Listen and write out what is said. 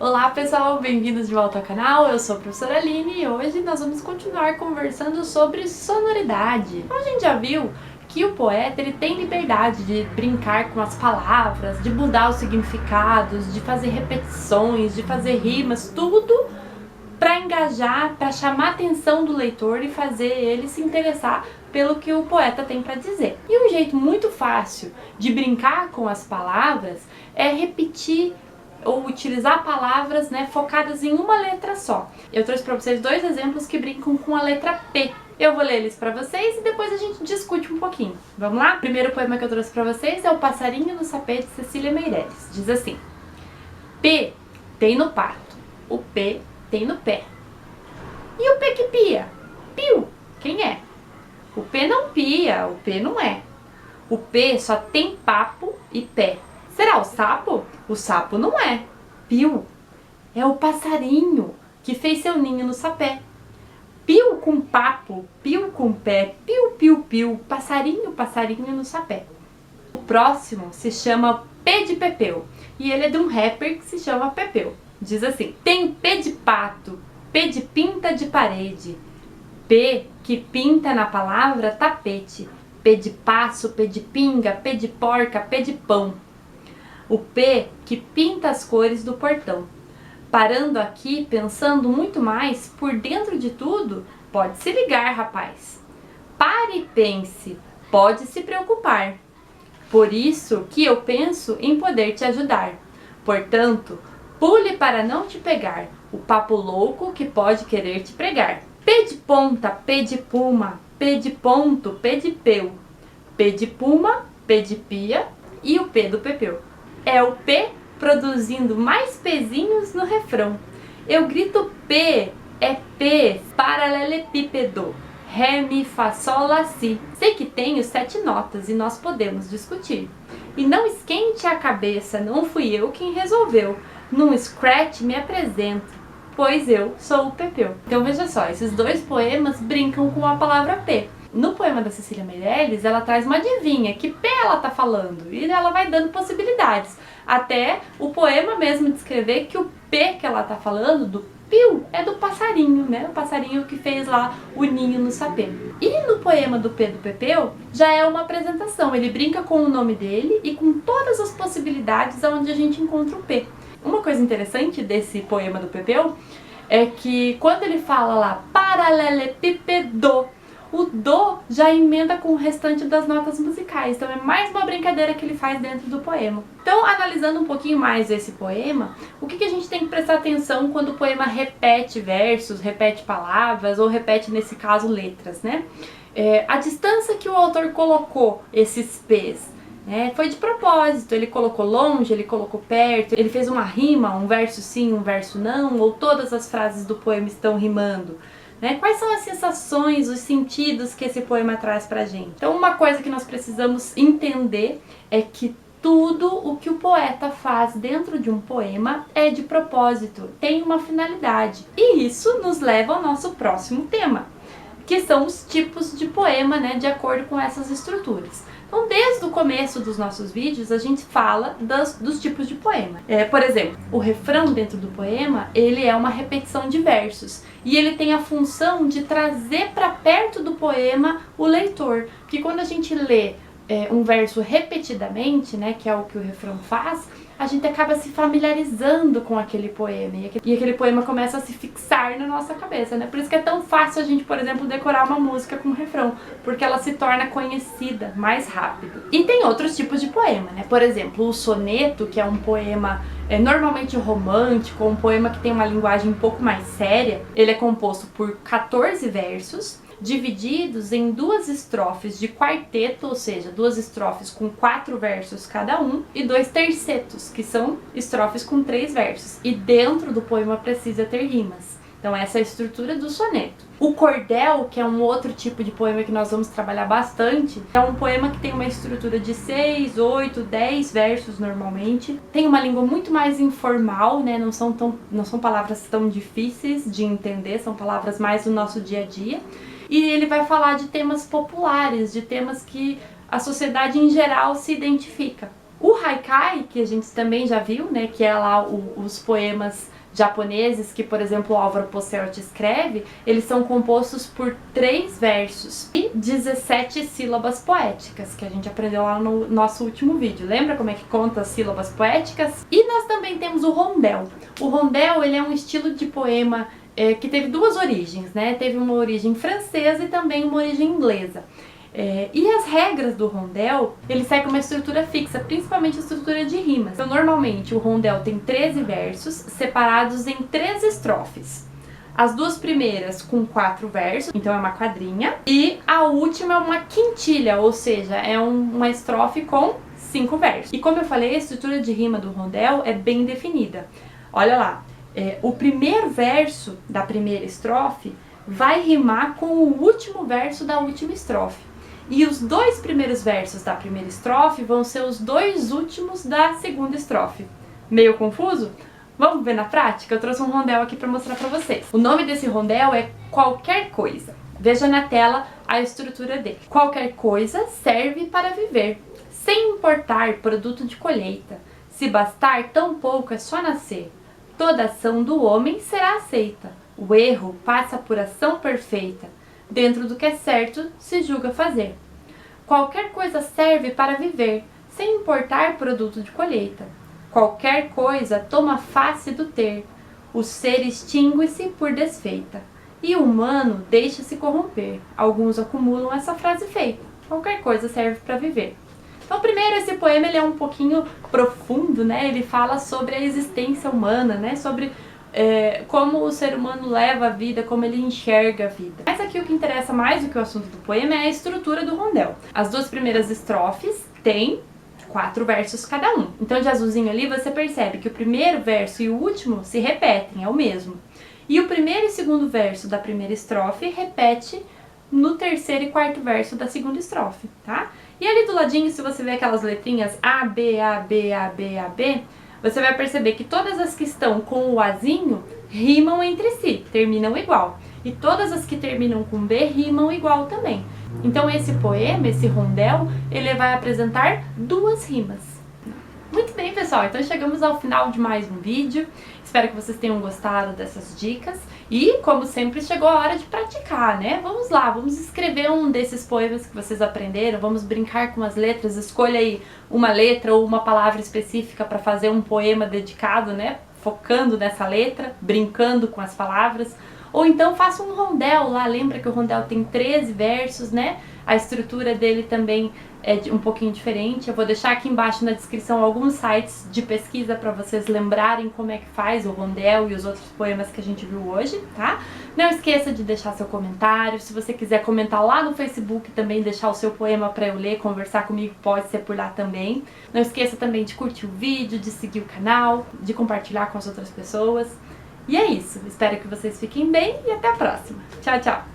Olá pessoal, bem-vindos de volta ao canal, eu sou a professora Aline e hoje nós vamos continuar conversando sobre sonoridade. Como a gente já viu que o poeta ele tem liberdade de brincar com as palavras, de mudar os significados, de fazer repetições, de fazer rimas, tudo para engajar, para chamar a atenção do leitor e fazer ele se interessar pelo que o poeta tem para dizer. E um jeito muito fácil de brincar com as palavras é repetir ou utilizar palavras, focadas em uma letra só. Eu trouxe para vocês dois exemplos que brincam com a letra P. Eu vou ler eles para vocês e depois a gente discute um pouquinho. Vamos lá? O primeiro poema que eu trouxe para vocês é O Passarinho no Sapê, de Cecília Meirelles. Diz assim: P tem no pato, o P tem no pé. E o P que pia? Piu! Quem é? O P não pia, o P não é. O P só tem papo e pé. Será o sapo? O sapo não é. Piu é o passarinho que fez seu ninho no sapé. Piu com papo, piu com pé, piu, piu, piu, passarinho, passarinho no sapé. O próximo se chama P de Pepeu e ele é de um rapper que se chama Pepeu. Diz assim: tem P de pato, P de pinta de parede, P que pinta na palavra tapete, P de passo, P de pinga, P de porca, P de pão. O P que pinta as cores do portão. Parando aqui, pensando muito mais, por dentro de tudo, pode se ligar, rapaz. Pare e pense, pode se preocupar. Por isso que eu penso em poder te ajudar. Portanto, pule para não te pegar, o papo louco que pode querer te pregar. P de ponta, P de puma, P de ponto, P de peu. P de puma, P de pia e o P do Pepeu. É o P produzindo mais pezinhos no refrão. Eu grito P, é P, paralelepípedo, ré, mi, fá, sol, lá, si. Sei que tenho 7 notas e nós podemos discutir. E não esquente a cabeça, não fui eu quem resolveu. Num scratch me apresento, pois eu sou o Pepeu. Então veja só, esses dois poemas brincam com a palavra P. No poema da Cecília Meirelles, ela traz uma adivinha, que P ela tá falando, e ela vai dando possibilidades, até o poema mesmo descrever que o P que ela tá falando, do piu, é do passarinho, O passarinho que fez lá o ninho no sapê. E no poema do P do Pepeu, já é uma apresentação, ele brinca com o nome dele e com todas as possibilidades onde a gente encontra o P. Uma coisa interessante desse poema do Pepeu é que quando ele fala lá, paralelepípedo, o do já emenda com o restante das notas musicais, então é mais uma brincadeira que ele faz dentro do poema. Então, analisando um pouquinho mais esse poema, o que a gente tem que prestar atenção quando o poema repete versos, repete palavras ou repete, nesse caso, letras, a distância que o autor colocou esses P's. Foi de propósito, ele colocou longe, ele colocou perto, ele fez uma rima, um verso sim, um verso não, ou todas as frases do poema estão rimando. Quais são as sensações, os sentidos que esse poema traz pra gente? Então uma coisa que nós precisamos entender é que tudo o que o poeta faz dentro de um poema é de propósito, tem uma finalidade. E isso nos leva ao nosso próximo tema, que são os tipos de poema, de acordo com essas estruturas. Então, desde o começo dos nossos vídeos, a gente fala dos tipos de poema. Por exemplo, o refrão dentro do poema, ele é uma repetição de versos. E ele tem a função de trazer para perto do poema o leitor. Porque quando a gente lê um verso repetidamente, que é o que o refrão faz, a gente acaba se familiarizando com aquele poema. E aquele poema começa a se fixar na nossa cabeça, Por isso que é tão fácil a gente, por exemplo, decorar uma música com refrão, porque ela se torna conhecida mais rápido. E tem outros tipos de poema, Por exemplo, o soneto, que é um poema normalmente romântico, um poema que tem uma linguagem um pouco mais séria. Ele é composto por 14 versos, divididos em 2 estrofes de quarteto, ou seja, 2 estrofes com 4 versos cada um, e 2 tercetos, que são estrofes com 3 versos. E dentro do poema precisa ter rimas. Então essa é a estrutura do soneto. O cordel, que é um outro tipo de poema que nós vamos trabalhar bastante, é um poema que tem uma estrutura de 6, 8, 10 versos normalmente. Tem uma língua muito mais informal, não são palavras tão difíceis de entender, são palavras mais do nosso dia a dia. E ele vai falar de temas populares, de temas que a sociedade em geral se identifica. O haikai, que a gente também já viu, né, que é lá os poemas japoneses que, por exemplo, o Álvaro Posselt escreve, eles são compostos por 3 versos e 17 sílabas poéticas, que a gente aprendeu lá no nosso último vídeo. Lembra como é que conta as sílabas poéticas? E nós também temos o rondel. O rondel, ele é um estilo de poema que teve 2 origens, né? Teve uma origem francesa e também uma origem inglesa. E as regras do rondel, ele segue uma estrutura fixa, principalmente a estrutura de rimas. Então, normalmente, o rondel tem 13 versos, separados em 3 estrofes. As 2 primeiras com 4 versos, então é uma quadrinha, e a última é uma quintilha, ou seja, é uma estrofe com 5 versos. E como eu falei, a estrutura de rima do rondel é bem definida. Olha lá, o primeiro verso da primeira estrofe vai rimar com o último verso da última estrofe. E os 2 primeiros versos da primeira estrofe vão ser os 2 últimos da segunda estrofe. Meio confuso? Vamos ver na prática? Eu trouxe um rondel aqui para mostrar para vocês. O nome desse rondel é Qualquer Coisa. Veja na tela a estrutura dele. Qualquer coisa serve para viver, sem importar produto de colheita. Se bastar, tão pouco é só nascer. Toda ação do homem será aceita. O erro passa por ação perfeita. Dentro do que é certo, se julga fazer. Qualquer coisa serve para viver, sem importar produto de colheita. Qualquer coisa toma face do ter. O ser extingue-se por desfeita. E o humano deixa-se corromper. Alguns acumulam essa frase feita. Qualquer coisa serve para viver. Então, primeiro, esse poema ele é um pouquinho profundo, né? Ele fala sobre a existência humana, né? Sobre como o ser humano leva a vida, como ele enxerga a vida. Mas aqui o que interessa mais do que o assunto do poema é a estrutura do rondel. As 2 primeiras estrofes têm 4 versos cada um. Então de azulzinho ali você percebe que o primeiro verso e o último se repetem, é o mesmo. E o primeiro e segundo verso da primeira estrofe repete no terceiro e quarto verso da segunda estrofe, tá? E ali do ladinho, se você ver aquelas letrinhas A, B, A, B, A, B, A, B, você vai perceber que todas as que estão com o Azinho rimam entre si, terminam igual. E todas as que terminam com B rimam igual também. Então esse poema, esse rondel, ele vai apresentar 2 rimas. Muito bem, pessoal, então chegamos ao final de mais um vídeo. Espero que vocês tenham gostado dessas dicas. E, como sempre, chegou a hora de praticar, né? Vamos lá, vamos escrever um desses poemas que vocês aprenderam, vamos brincar com as letras, escolha aí uma letra ou uma palavra específica para fazer um poema dedicado, né? Focando nessa letra, brincando com as palavras. Ou então faça um rondel lá, lembra que o rondel tem 13 versos, né? A estrutura dele também é um pouquinho diferente. Eu vou deixar aqui embaixo na descrição alguns sites de pesquisa para vocês lembrarem como é que faz o rondel e os outros poemas que a gente viu hoje, tá? Não esqueça de deixar seu comentário. Se você quiser comentar lá no Facebook também, deixar o seu poema para eu ler, conversar comigo, pode ser por lá também. Não esqueça também de curtir o vídeo, de seguir o canal, de compartilhar com as outras pessoas. E é isso, espero que vocês fiquem bem e até a próxima. Tchau, tchau!